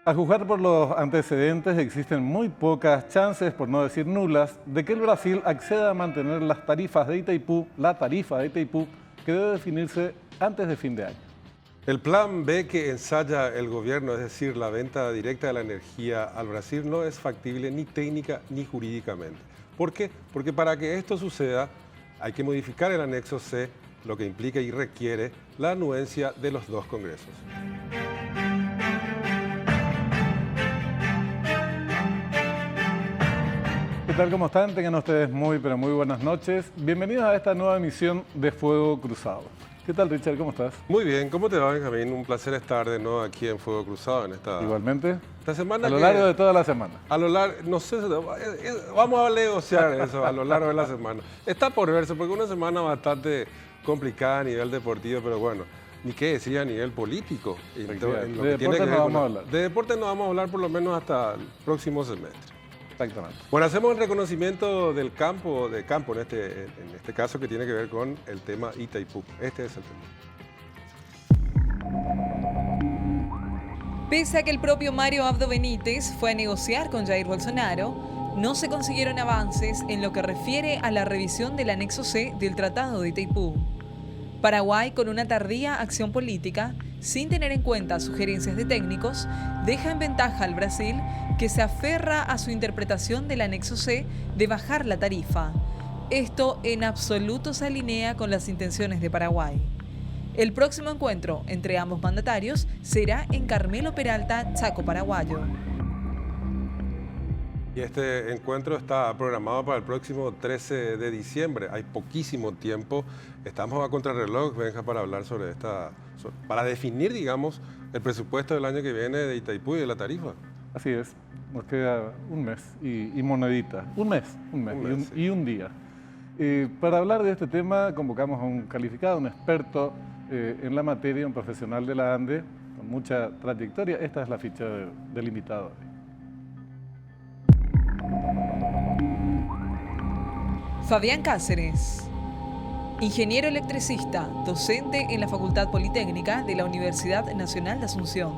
A juzgar por los antecedentes, existen muy pocas chances, por no decir nulas, de que el Brasil acceda a mantener las tarifas de Itaipú, la tarifa de Itaipú, que debe definirse antes de fin de año. El plan B que ensaya el gobierno, es decir, la venta directa de la energía al Brasil, no es factible ni técnica ni jurídicamente. ¿Por qué? Porque para que esto suceda hay que modificar el anexo C, lo que implica y requiere la anuencia de los dos congresos. ¿Qué tal? ¿Cómo están? Tengan ustedes muy, pero muy buenas noches. Bienvenidos a esta nueva emisión de Fuego Cruzado. ¿Qué tal, Richard? ¿Cómo estás? Muy bien, ¿cómo te va, Benjamín? Un placer estar de nuevo aquí en Fuego Cruzado en esta... Igualmente. Esta semana a lo largo de toda la semana. A lo largo, no sé, vamos a negociar eso a lo largo de la semana. Está por verse, porque una semana bastante complicada a nivel deportivo, pero bueno, ni qué decir a nivel político. De deporte no vamos a hablar. De deporte no vamos a hablar por lo menos hasta el próximo semestre. Exactamente. Bueno, hacemos el reconocimiento del campo, en este caso que tiene que ver con el tema Itaipú. Este es el tema. Pese a que el propio Mario Abdo Benítez fue a negociar con Jair Bolsonaro, no se consiguieron avances en lo que refiere a la revisión del anexo C del Tratado de Itaipú. Paraguay, con una tardía acción política, sin tener en cuenta sugerencias de técnicos, deja en ventaja al Brasil, que se aferra a su interpretación del anexo C de bajar la tarifa. Esto en absoluto se alinea con las intenciones de Paraguay. El próximo encuentro entre ambos mandatarios será en Carmelo Peralta, Chaco paraguayo. Y este encuentro está programado para el próximo 13 de diciembre. Hay poquísimo tiempo. Estamos a contrarreloj, Benja, para hablar sobre para definir, digamos, el presupuesto del año que viene de Itaipú y de la tarifa. Así es. Nos queda un mes y monedita. Un mes sí. y un día. Para hablar de este tema convocamos a un calificado, un experto en la materia, un profesional de la ANDE con mucha trayectoria. Esta es la ficha del invitado. Fabián Cáceres, ingeniero electricista, docente en la Facultad Politécnica de la Universidad Nacional de Asunción,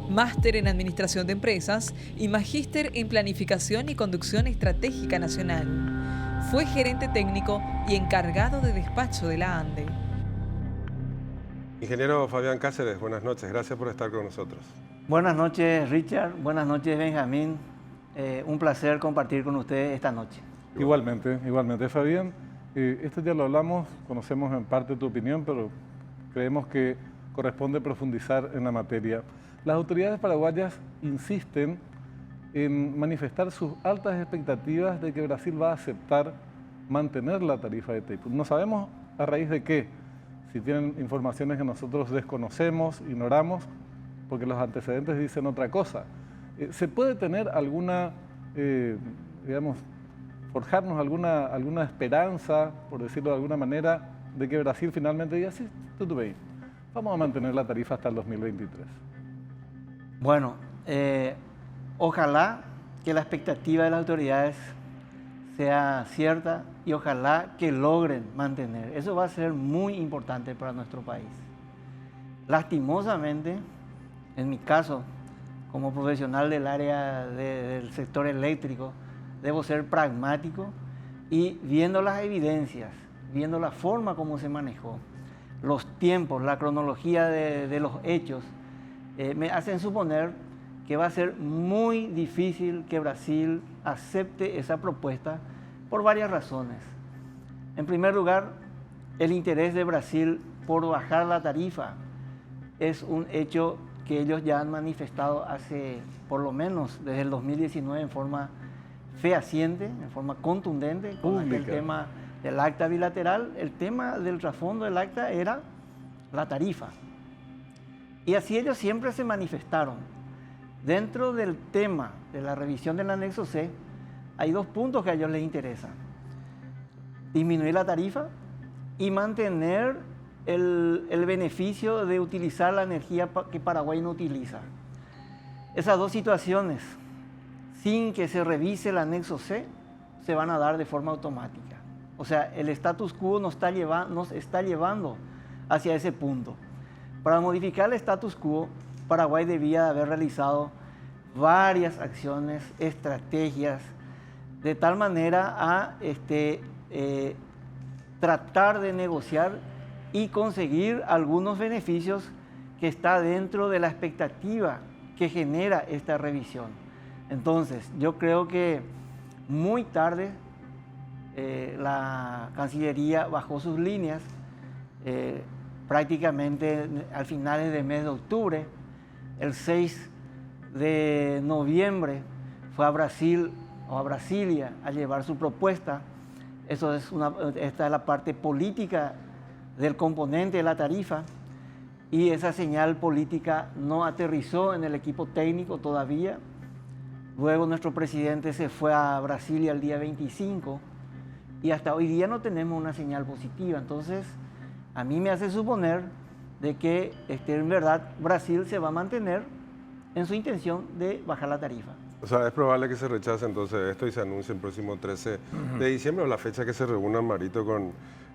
máster en Administración de Empresas y magíster en Planificación y Conducción Estratégica Nacional. Fue gerente técnico y encargado de despacho de la ANDE. Ingeniero Fabián Cáceres, buenas noches. Gracias por estar con nosotros. Buenas noches, Richard. Buenas noches, Benjamín. Un placer compartir con ustedes esta noche. Igualmente, Fabián. Esto ya lo hablamos, conocemos en parte tu opinión, pero creemos que corresponde profundizar en la materia. Las autoridades paraguayas insisten en manifestar sus altas expectativas de que Brasil va a aceptar mantener la tarifa de Itaipú. No sabemos a raíz de qué, si tienen informaciones que nosotros desconocemos, ignoramos, porque los antecedentes dicen otra cosa. ¿Se puede tener alguna, forjarnos alguna esperanza, por decirlo de alguna manera, de que Brasil finalmente diga, sí, tú veis, vamos a mantener la tarifa hasta el 2023? Bueno, ojalá que la expectativa de las autoridades sea cierta y ojalá que logren mantener. Eso va a ser muy importante para nuestro país. Lastimosamente, en mi caso, como profesional del área del sector eléctrico, debo ser pragmático y viendo las evidencias, viendo la forma como se manejó, los tiempos, la cronología de los hechos, me hacen suponer que va a ser muy difícil que Brasil acepte esa propuesta por varias razones. En primer lugar, el interés de Brasil por bajar la tarifa es un hecho que ellos ya han manifestado hace, por lo menos desde el 2019, en forma fehaciente, en forma contundente, con aquel tema del acta bilateral. El tema del trasfondo del acta era la tarifa. Y así ellos siempre se manifestaron. Dentro del tema de la revisión del anexo C, hay dos puntos que a ellos les interesan: disminuir la tarifa y mantener el beneficio de utilizar la energía que Paraguay no utiliza. Esas dos situaciones, sin que se revise el anexo C, se van a dar de forma automática. O sea, el status quo nos está llevando hacia ese punto. Para modificar el status quo, Paraguay debía haber realizado varias acciones, estrategias, de tal manera a tratar de negociar y conseguir algunos beneficios que está dentro de la expectativa que genera esta revisión. Entonces, yo creo que muy tarde la Cancillería bajó sus líneas, prácticamente al finales del mes de octubre. El 6 de noviembre fue a Brasil o a Brasilia a llevar su propuesta. Esta es la parte política del componente de la tarifa, y esa señal política no aterrizó en el equipo técnico todavía. Luego nuestro presidente se fue a Brasilia el día 25 y hasta hoy día no tenemos una señal positiva. Entonces, a mí me hace suponer de que en verdad Brasil se va a mantener en su intención de bajar la tarifa. O sea, es probable que se rechace entonces esto y se anuncie el próximo 13 de diciembre, o la fecha que se reúna Marito con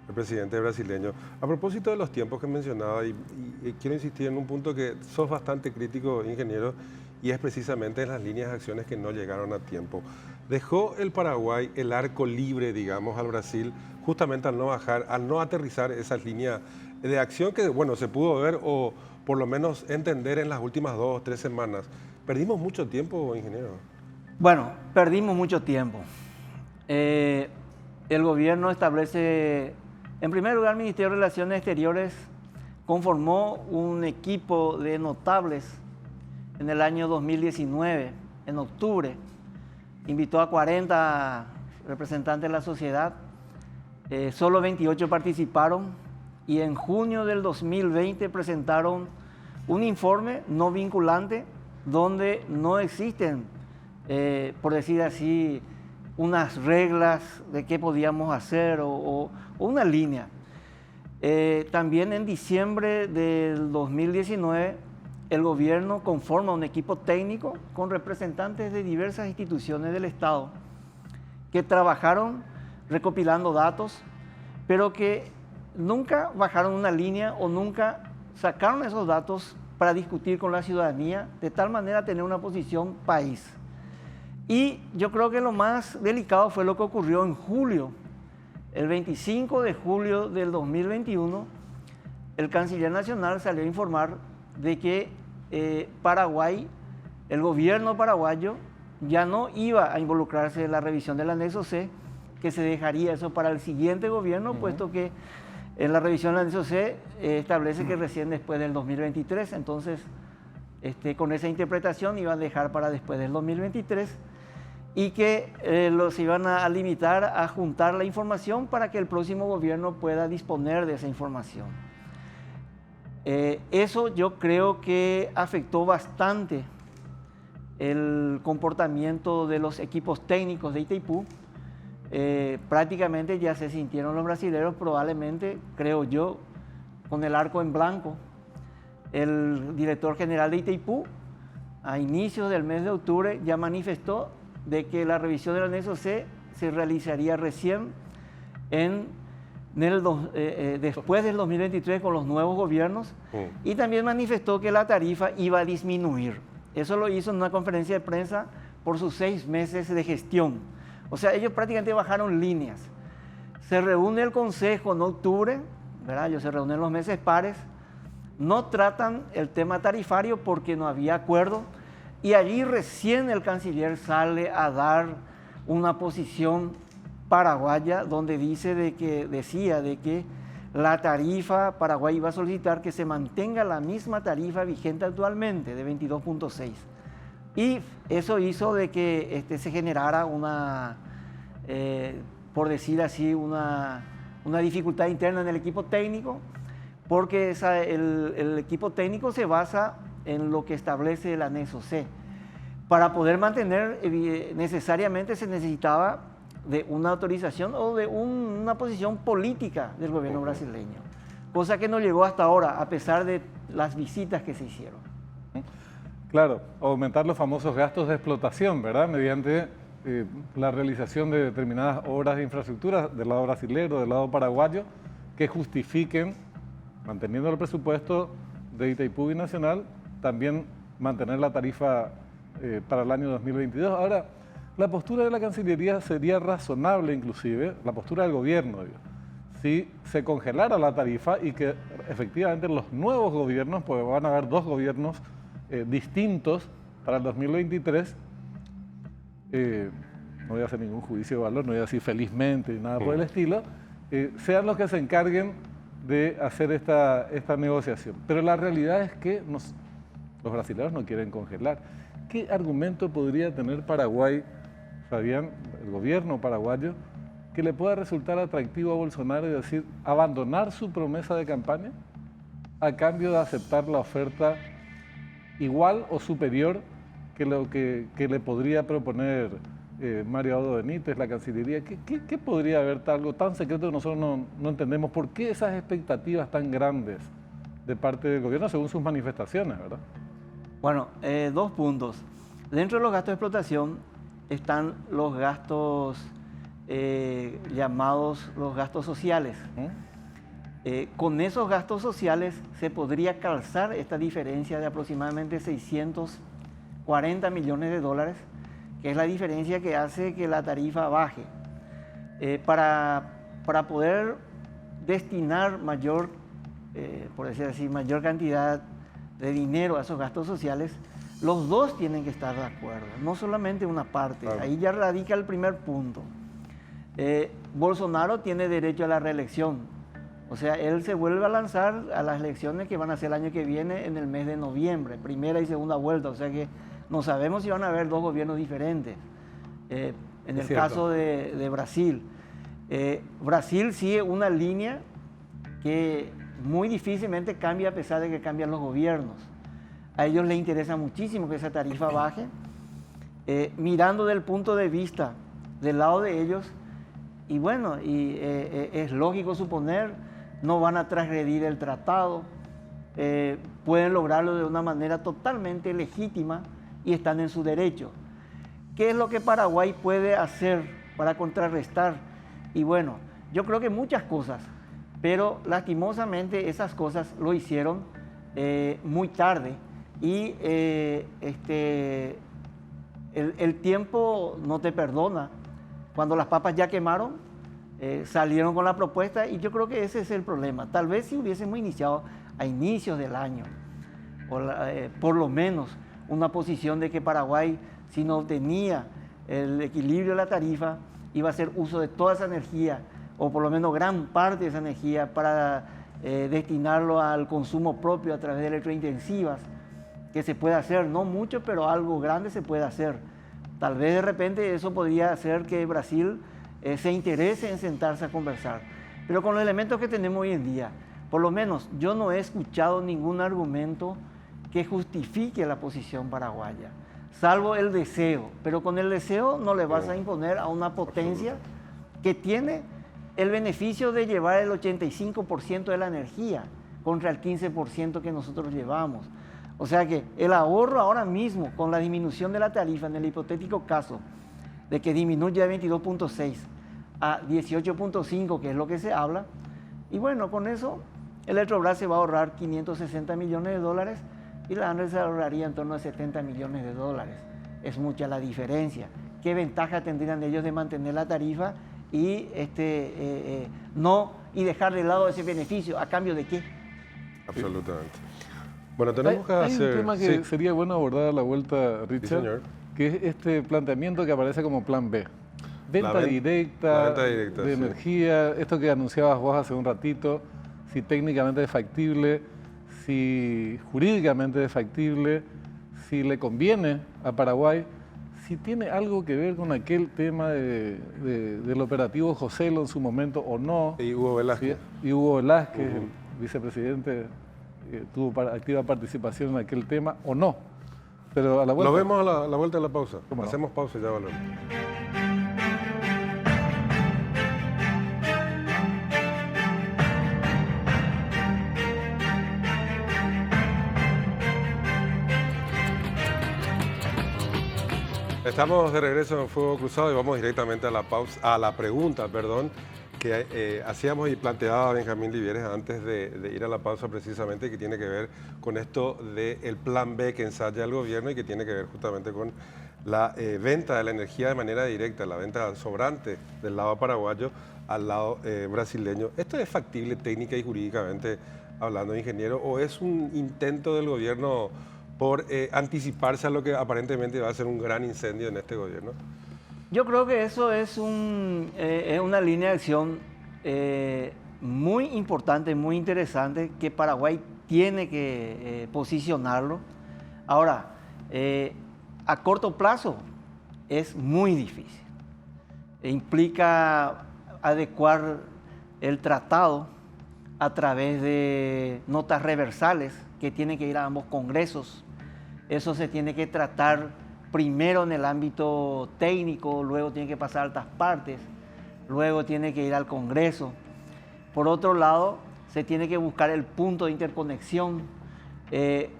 el presidente brasileño. A propósito de los tiempos que mencionaba, y quiero insistir en un punto que sos bastante crítico, ingeniero, y es precisamente en las líneas de acciones que no llegaron a tiempo. Dejó el Paraguay el arco libre, digamos, al Brasil, justamente al no aterrizar esas líneas de acción que, bueno, se pudo ver o por lo menos entender en las últimas 2 o 3 semanas. ¿Perdimos mucho tiempo, ingeniero? Bueno, perdimos mucho tiempo. El gobierno establece, en primer lugar, el Ministerio de Relaciones Exteriores conformó un equipo de notables en el año 2019, en octubre. Invitó a 40 representantes de la sociedad, solo 28 participaron, y en junio del 2020 presentaron un informe no vinculante donde no existen, por decir así, unas reglas de qué podíamos hacer o una línea. También en diciembre del 2019, el gobierno conforma un equipo técnico con representantes de diversas instituciones del Estado que trabajaron recopilando datos, pero que nunca bajaron una línea o nunca sacaron esos datos para discutir con la ciudadanía, de tal manera tener una posición país. Y yo creo que lo más delicado fue lo que ocurrió en julio. El 25 de julio del 2021, el canciller nacional salió a informar de que Paraguay, el gobierno paraguayo, ya no iba a involucrarse en la revisión del anexo C, que se dejaría eso para el siguiente gobierno, puesto que en la revisión del anexo C establece que recién después del 2023, entonces con esa interpretación iban a dejar para después del 2023 y que los iban a limitar a juntar la información para que el próximo gobierno pueda disponer de esa información. Eso yo creo que afectó bastante el comportamiento de los equipos técnicos de Itaipú. Prácticamente ya se sintieron los brasileños, probablemente, creo yo, con el arco en blanco. El director general de Itaipú, a inicios del mes de octubre, ya manifestó de que la revisión del anexo C se realizaría recién después del 2023 con los nuevos gobiernos, y también manifestó que la tarifa iba a disminuir. Eso lo hizo en una conferencia de prensa por sus 6 meses de gestión. O sea, ellos prácticamente bajaron líneas. Se reúne el Consejo en octubre, ¿verdad? Ellos se reúnen los meses pares, no tratan el tema tarifario porque no había acuerdo, y allí recién el canciller sale a dar una posición paraguaya donde decía de que la tarifa, Paraguay iba a solicitar que se mantenga la misma tarifa vigente actualmente de 22.6. Y eso hizo de que se generara una, por decir así, una dificultad interna en el equipo técnico, porque el equipo técnico se basa en lo que establece el anexo C. Para poder mantener, necesariamente se necesitaba de una autorización o de una posición política del gobierno brasileño, cosa que no llegó hasta ahora, a pesar de las visitas que se hicieron. Claro, aumentar los famosos gastos de explotación, ¿verdad? Mediante la realización de determinadas obras de infraestructura del lado brasilero, del lado paraguayo, que justifiquen, manteniendo el presupuesto de Itaipú Binacional, también mantener la tarifa para el año 2022. Ahora, la postura de la Cancillería sería razonable inclusive, la postura del gobierno, digo, si se congelara la tarifa y que efectivamente los nuevos gobiernos, porque van a haber dos gobiernos distintos para el 2023, no voy a hacer ningún juicio de valor, no voy a decir felizmente ni nada por el estilo, sean los que se encarguen de hacer esta negociación. Pero la realidad es que los brasileños no quieren congelar. ¿Qué argumento podría tener Paraguay, Fabián, el gobierno paraguayo, que le pueda resultar atractivo a Bolsonaro y decir, abandonar su promesa de campaña a cambio de aceptar la oferta igual o superior que lo que le podría proponer Mario Abdo Benítez, la Cancillería? ¿Qué podría haber algo tan secreto que nosotros no entendemos? ¿Por qué esas expectativas tan grandes de parte del gobierno según sus manifestaciones, verdad? Bueno, dos puntos. Dentro de los gastos de explotación están los gastos llamados los gastos sociales. Con esos gastos sociales se podría calzar esta diferencia de aproximadamente 640 millones de dólares, que es la diferencia que hace que la tarifa baje. Para poder destinar mayor, por decir así, mayor cantidad de dinero a esos gastos sociales, los dos tienen que estar de acuerdo, no solamente una parte. Claro. Ahí ya radica el primer punto. Bolsonaro tiene derecho a la reelección, o sea, él se vuelve a lanzar a las elecciones que van a ser el año que viene en el mes de noviembre, primera y segunda vuelta, o sea que no sabemos si van a haber dos gobiernos diferentes. En el caso de Brasil, Brasil sigue una línea que muy difícilmente cambia a pesar de que cambian los gobiernos. A ellos les interesa muchísimo que esa tarifa baje. Mirando del punto de vista del lado de ellos, y bueno, es lógico suponer, no van a transgredir el tratado, pueden lograrlo de una manera totalmente legítima y están en su derecho. ¿Qué es lo que Paraguay puede hacer para contrarrestar? Y bueno, yo creo que muchas cosas, pero lastimosamente esas cosas lo hicieron muy tarde y el tiempo no te perdona. Cuando las papas ya quemaron, salieron con la propuesta y yo creo que ese es el problema. Tal vez si hubiésemos iniciado a inicios del año, por lo menos una posición de que Paraguay, si no obtenía el equilibrio de la tarifa, iba a hacer uso de toda esa energía, o por lo menos gran parte de esa energía, para destinarlo al consumo propio a través de electrointensivas, que se puede hacer, no mucho, pero algo grande se puede hacer. Tal vez de repente eso podría hacer que Brasil se interese en sentarse a conversar. Pero con los elementos que tenemos hoy en día, por lo menos yo no he escuchado ningún argumento que justifique la posición paraguaya, salvo el deseo. Pero con el deseo no le vas a imponer a una potencia que tiene el beneficio de llevar el 85% de la energía contra el 15% que nosotros llevamos. O sea que el ahorro ahora mismo, con la disminución de la tarifa, en el hipotético caso de que disminuya de 22.6 a 18.5, que es lo que se habla, y bueno, con eso Electrobras se va a ahorrar 560 millones de dólares y la ANRE se ahorraría en torno a 70 millones de dólares. Es mucha la diferencia. ¿Qué ventaja tendrían ellos de mantener la tarifa y dejar de lado ese beneficio? ¿A cambio de qué? Absolutamente. Bueno, tenemos que hacer... Hay un tema que sería bueno abordar a la vuelta, Richard, que es este planteamiento que aparece como plan B. Venta directa de energía, esto que anunciabas vos hace un ratito, si técnicamente es factible, si jurídicamente es factible, si le conviene a Paraguay, si tiene algo que ver con aquel tema del operativo Joselo en su momento o no. Y Hugo Velázquez. Y Hugo Velázquez, el vicepresidente, tuvo activa participación en aquel tema o no. Pero a la vuelta... Lo vemos a la vuelta de la pausa. Hacemos pausa y ya volvemos. Estamos de regreso en Fuego Cruzado y vamos directamente a la pregunta, que hacíamos y planteaba Benjamín Livieres antes de ir a la pausa precisamente, que tiene que ver con esto del plan B que ensaya el gobierno y que tiene que ver justamente con la venta de la energía de manera directa, la venta sobrante del lado paraguayo al lado brasileño. ¿Esto es factible técnica y jurídicamente hablando, ingeniero, o es un intento del gobierno por anticiparse a lo que aparentemente va a ser un gran incendio en este gobierno? Yo creo que eso es una línea de acción muy importante, muy interesante, que Paraguay tiene que posicionarlo. Ahora, a corto plazo es muy difícil. Implica adecuar el tratado a través de notas reversales que tienen que ir a ambos congresos. Eso se tiene que tratar primero en el ámbito técnico, luego tiene que pasar a altas partes, luego tiene que ir al Congreso. Por otro lado, se tiene que buscar el punto de interconexión.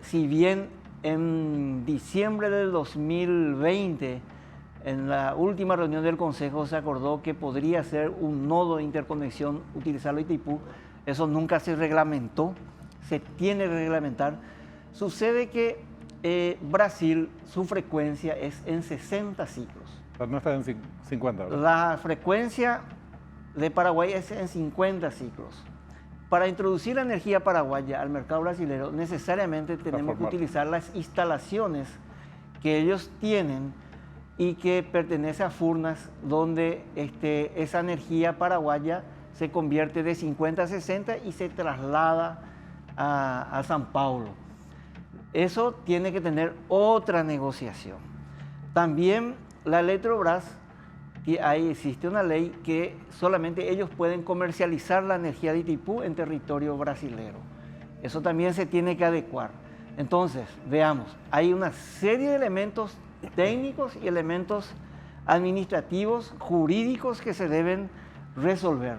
Si bien en diciembre del 2020, en la última reunión del Consejo se acordó que podría ser un nodo de interconexión utilizarlo Itaipú, eso nunca se reglamentó, se tiene que reglamentar. Sucede que Brasil, su frecuencia es en 60 ciclos. No está en 50, ¿verdad? La frecuencia de Paraguay es en 50 ciclos. Para introducir la energía paraguaya al mercado brasileño, necesariamente tenemos que utilizar las instalaciones que ellos tienen y que pertenece a Furnas, donde esa energía paraguaya se convierte de 50 a 60 y se traslada a San Paulo. Eso tiene que tener otra negociación. También la Eletrobras, ahí existe una ley que solamente ellos pueden comercializar la energía de Itaipú en territorio brasilero. Eso también se tiene que adecuar. Entonces, veamos, hay una serie de elementos técnicos y elementos administrativos, jurídicos que se deben resolver.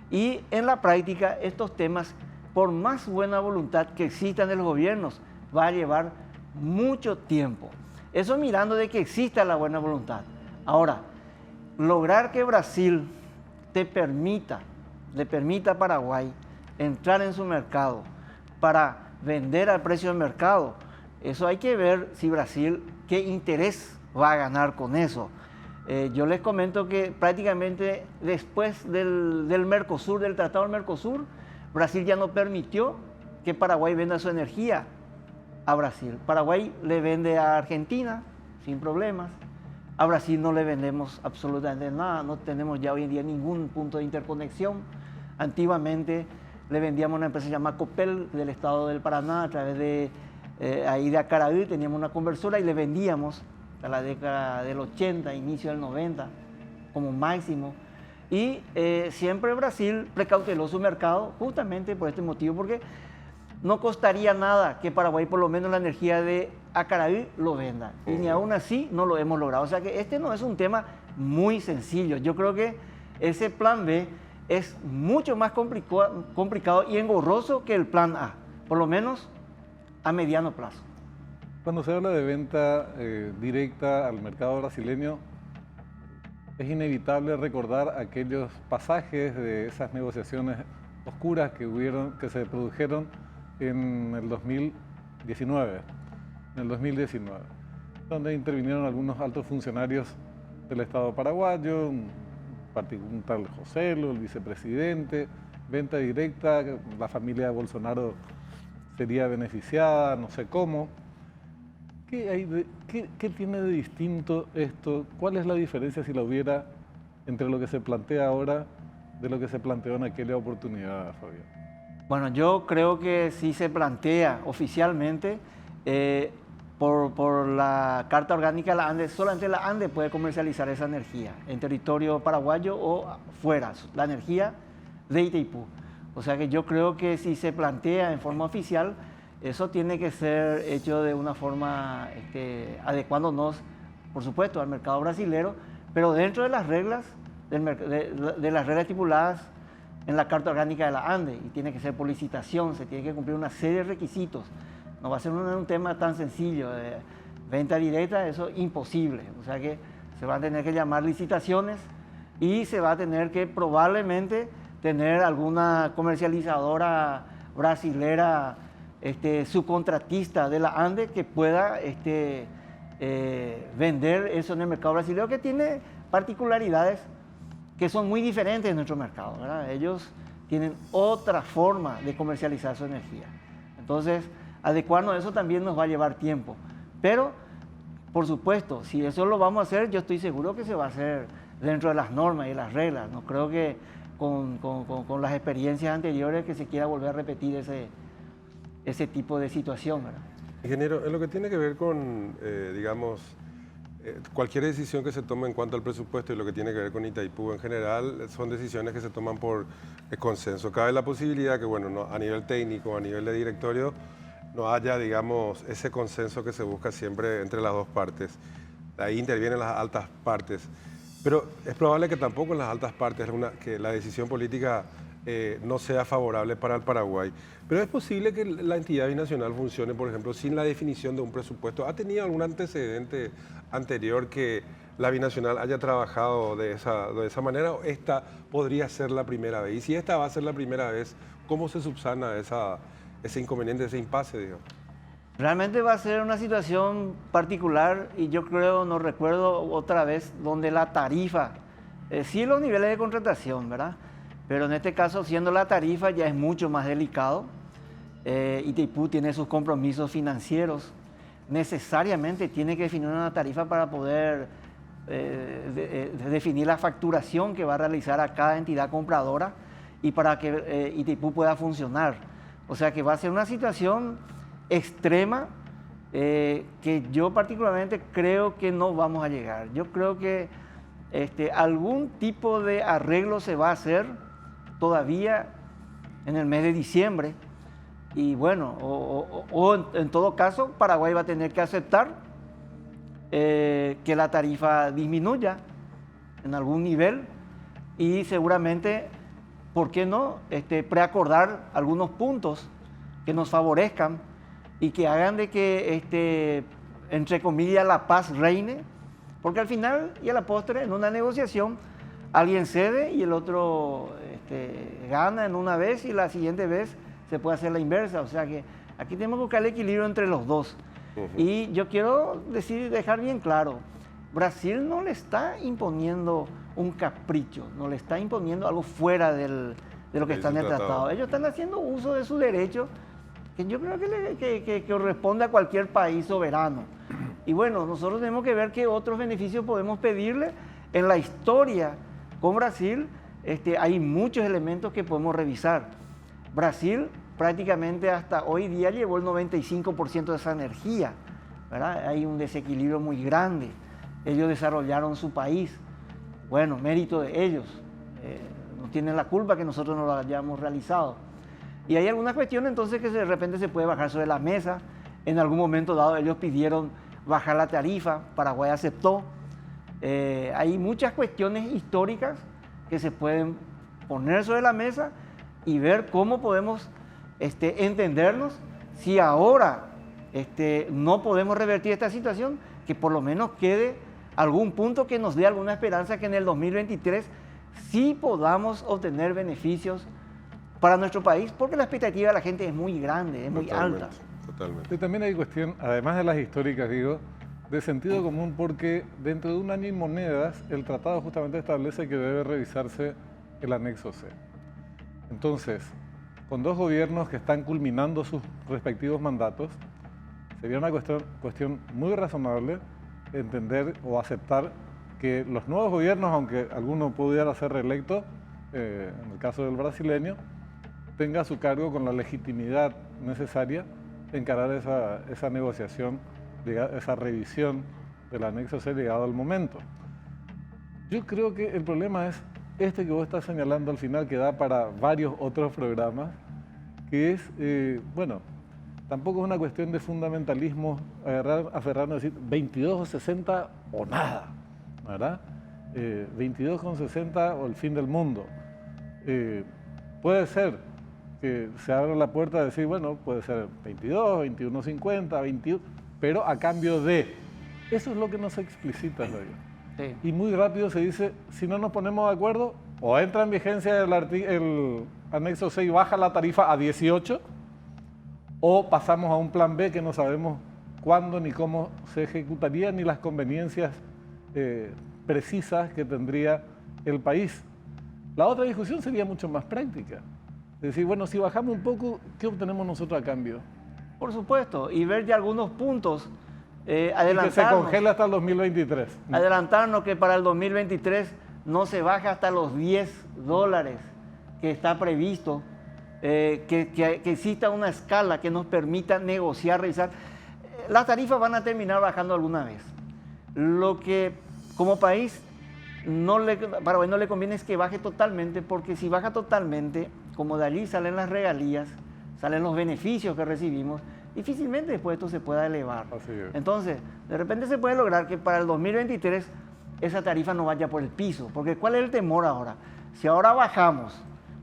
Y en la práctica, estos temas, por más buena voluntad que exista en los gobiernos, va a llevar mucho tiempo. Eso mirando de que exista la buena voluntad. Ahora, lograr que Brasil le permita a Paraguay entrar en su mercado para vender al precio del mercado, eso hay que ver si Brasil, qué interés va a ganar con eso. Yo les comento que prácticamente después del Mercosur, del Tratado del Mercosur, Brasil ya no permitió que Paraguay venda su energía a Brasil. Paraguay le vende a Argentina sin problemas. A Brasil no le vendemos absolutamente nada, no tenemos ya hoy en día ningún punto de interconexión. Antiguamente le vendíamos a una empresa llamada Copel del estado del Paraná, a través de ahí de Acaraí teníamos una conversora y le vendíamos a la década del 80, inicio del 90, como máximo. Y siempre Brasil precauteló su mercado justamente por este motivo, porque no costaría nada que Paraguay por lo menos la energía de Acaraí lo venda. Y ni aún así no lo hemos logrado. O sea que este no es un tema muy sencillo. Yo creo que ese plan B es mucho más complicado y engorroso que el plan A, por lo menos a mediano plazo. Cuando se habla de venta directa al mercado brasileño, es inevitable recordar aquellos pasajes de esas negociaciones oscuras que se produjeron en el 2019, donde intervinieron algunos altos funcionarios del Estado paraguayo, un tal Joselo, el vicepresidente, venta directa, la familia de Bolsonaro sería beneficiada, no sé cómo. ¿Qué tiene de distinto esto? ¿Cuál es la diferencia, si la hubiera, entre lo que se plantea ahora de lo que se planteó en aquella oportunidad, Fabián? Bueno, yo creo que si se plantea oficialmente, por la Carta Orgánica de la ANDE, solamente la ANDE puede comercializar esa energía en territorio paraguayo o fuera, la energía de Itaipú. O sea que yo creo que si se plantea en forma oficial, eso tiene que ser hecho de una forma adecuándonos, por supuesto, al mercado brasilero, pero dentro de las reglas, de las reglas estipuladas en la Carta Orgánica de la ANDE, y tiene que ser por licitación, se tiene que cumplir una serie de requisitos. No va a ser un tema tan sencillo, de venta directa, eso es imposible. O sea que se van a tener que llamar licitaciones, y se va a tener que probablemente tener alguna comercializadora brasilera, subcontratista de la ANDE que pueda vender eso en el mercado brasileño, que tiene particularidades que son muy diferentes de nuestro mercado, ¿verdad? Ellos tienen otra forma de comercializar su energía. Entonces, adecuarnos a eso también nos va a llevar tiempo. Pero, por supuesto, si eso lo vamos a hacer, yo estoy seguro que se va a hacer dentro de las normas y las reglas. No creo que con las experiencias anteriores que se quiera volver a repetir ese tipo de situación, ¿verdad? Ingeniero, en lo que tiene que ver con, cualquier decisión que se tome en cuanto al presupuesto y lo que tiene que ver con Itaipú en general, son decisiones que se toman por consenso. Cabe la posibilidad que, bueno, no, a nivel técnico, a nivel de directorio, no haya, digamos, ese consenso que se busca siempre entre las dos partes. Ahí intervienen las altas partes. Pero es probable que tampoco en las altas partes que la decisión política no sea favorable para el Paraguay. Pero es posible que la entidad binacional funcione, por ejemplo, sin la definición de un presupuesto. ¿Ha tenido algún antecedente anterior que la binacional haya trabajado de esa manera, o esta podría ser la primera vez? Y si esta va a ser la primera vez, ¿cómo se subsana ese inconveniente, ese impasse, digamos? Realmente va a ser una situación particular y yo creo, no recuerdo otra vez, donde la tarifa, sí los niveles de contratación, ¿verdad? Pero en este caso, siendo la tarifa, ya es mucho más delicado. Itaipú tiene sus compromisos financieros. Necesariamente tiene que definir una tarifa para poder definir la facturación que va a realizar a cada entidad compradora y para que Itaipú pueda funcionar. O sea que va a ser una situación extrema que yo particularmente creo que no vamos a llegar. Yo creo que algún tipo de arreglo se va a hacer todavía en el mes de diciembre y bueno, o en todo caso Paraguay va a tener que aceptar que la tarifa disminuya en algún nivel y seguramente, ¿por qué no?, preacordar algunos puntos que nos favorezcan y que hagan de que, entre comillas, la paz reine, porque al final y a la postre, en una negociación, alguien cede y el otro gana en una vez y la siguiente vez se puede hacer la inversa. O sea que aquí tenemos que buscar el equilibrio entre los dos. Y yo quiero dejar bien claro, Brasil no le está imponiendo un capricho, no le está imponiendo algo fuera de lo que está en el tratado. Ellos están haciendo uso de su derecho, que yo creo que corresponde a cualquier país soberano. Y bueno, nosotros tenemos que ver qué otros beneficios podemos pedirle. En la historia con Brasil hay muchos elementos que podemos revisar. Brasil prácticamente hasta hoy día llevó el 95% de esa energía, ¿verdad? Hay un desequilibrio muy grande. Ellos desarrollaron su país. Bueno, mérito de ellos. No tienen la culpa que nosotros no lo hayamos realizado. Y hay algunas cuestiones entonces que de repente se puede bajar sobre la mesa. En algún momento dado ellos pidieron bajar la tarifa, Paraguay aceptó. Hay muchas cuestiones históricas que se pueden poner sobre la mesa y ver cómo podemos entendernos. Si ahora no podemos revertir esta situación, que por lo menos quede algún punto que nos dé alguna esperanza que en el 2023 sí podamos obtener beneficios para nuestro país, porque la expectativa de la gente es muy grande, es muy alta. Totalmente. Y también hay cuestión, además de las históricas, digo, de sentido común, porque dentro de un año y monedas, el tratado justamente establece que debe revisarse el anexo C. Entonces, con dos gobiernos que están culminando sus respectivos mandatos, sería una cuestión muy razonable entender o aceptar que los nuevos gobiernos, aunque alguno pudiera ser reelecto, en el caso del brasileño, tenga a su cargo con la legitimidad necesaria de encarar esa negociación, esa revisión del anexo C llegado al momento. Yo creo que el problema es que vos estás señalando al final, que da para varios otros programas, que es, bueno, tampoco es una cuestión de fundamentalismo, aferrarnos a decir 22 o 60 o nada, ¿verdad? 22 con 60 o el fin del mundo. Puede ser que se abra la puerta a decir, bueno, puede ser 22, 21, 50, 21, pero a cambio de... Eso es lo que no se explicita, Sí. y muy rápido se dice, si no nos ponemos de acuerdo, o entra en vigencia el anexo 6 y baja la tarifa a 18, o pasamos a un plan B que no sabemos cuándo ni cómo se ejecutaría, ni las conveniencias precisas que tendría el país. La otra discusión sería mucho más práctica. Es decir, bueno, si bajamos un poco, ¿qué obtenemos nosotros a cambio? Por supuesto, y ver ya algunos puntos, Y que se adelantarnos. congela hasta el 2023. Adelantarnos que para el 2023 no se baja hasta los $10 que está previsto, que exista una escala que nos permita negociar, revisar. Las tarifas van a terminar bajando alguna vez. Lo que como país Paraguay no le conviene es que baje totalmente, porque si baja totalmente, como de allí salen las regalías, salen los beneficios que recibimos, difícilmente después esto se pueda elevar. Así es. Entonces, de repente se puede lograr que para el 2023 esa tarifa no vaya por el piso, porque ¿cuál es el temor ahora? Si ahora bajamos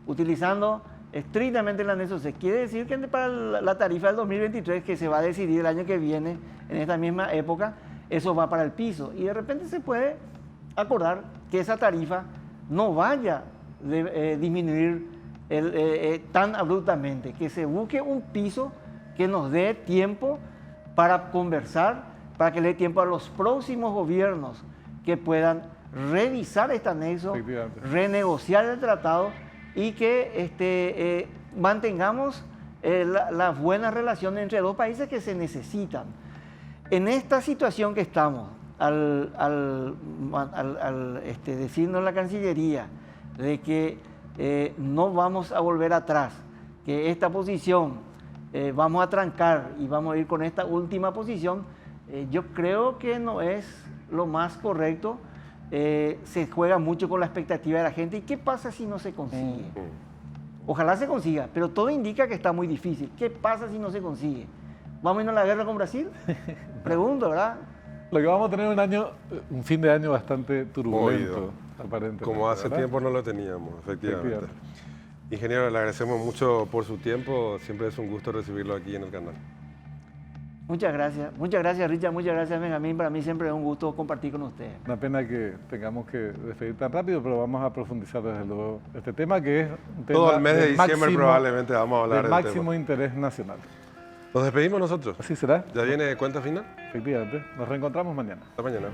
utilizando estrictamente el anexo C, quiere decir que para la tarifa del 2023, que se va a decidir el año que viene, en esta misma época, eso va para el piso. Y de repente se puede acordar que esa tarifa no vaya a disminuir tan abruptamente, que se busque un piso que nos dé tiempo para conversar, para que le dé tiempo a los próximos gobiernos que puedan revisar este anexo, Efectivamente. renegociar el tratado y que mantengamos las buenas relaciones entre dos países que se necesitan. En esta situación que estamos, al decirnos la Cancillería de que no vamos a volver atrás, que esta posición vamos a trancar y vamos a ir con esta última posición, yo creo que no es lo más correcto. Se juega mucho con la expectativa de la gente. ¿Y qué pasa si no se consigue? Ojalá se consiga, pero todo indica que está muy difícil. ¿Qué pasa si no se consigue? ¿Vamos a irnos a la guerra con Brasil? Pregunto, ¿verdad? Lo que vamos a tener un fin de año bastante turbulento, Movido. aparentemente. Como hace ¿verdad? tiempo no lo teníamos, efectivamente. Efectivamente. Ingeniero, le agradecemos mucho por su tiempo. Siempre es un gusto recibirlo aquí en el canal. Muchas gracias, Richard, muchas gracias, Benjamín. Para mí siempre es un gusto compartir con ustedes. Una pena que tengamos que despedir tan rápido, pero vamos a profundizar desde luego este tema, que es un tema Todo el mes de diciembre máximo- probablemente vamos a hablar de del máximo tema. interés nacional. Nos despedimos nosotros. Así será. ¿Ya viene cuenta final? Efectivamente. Nos reencontramos mañana. Hasta mañana.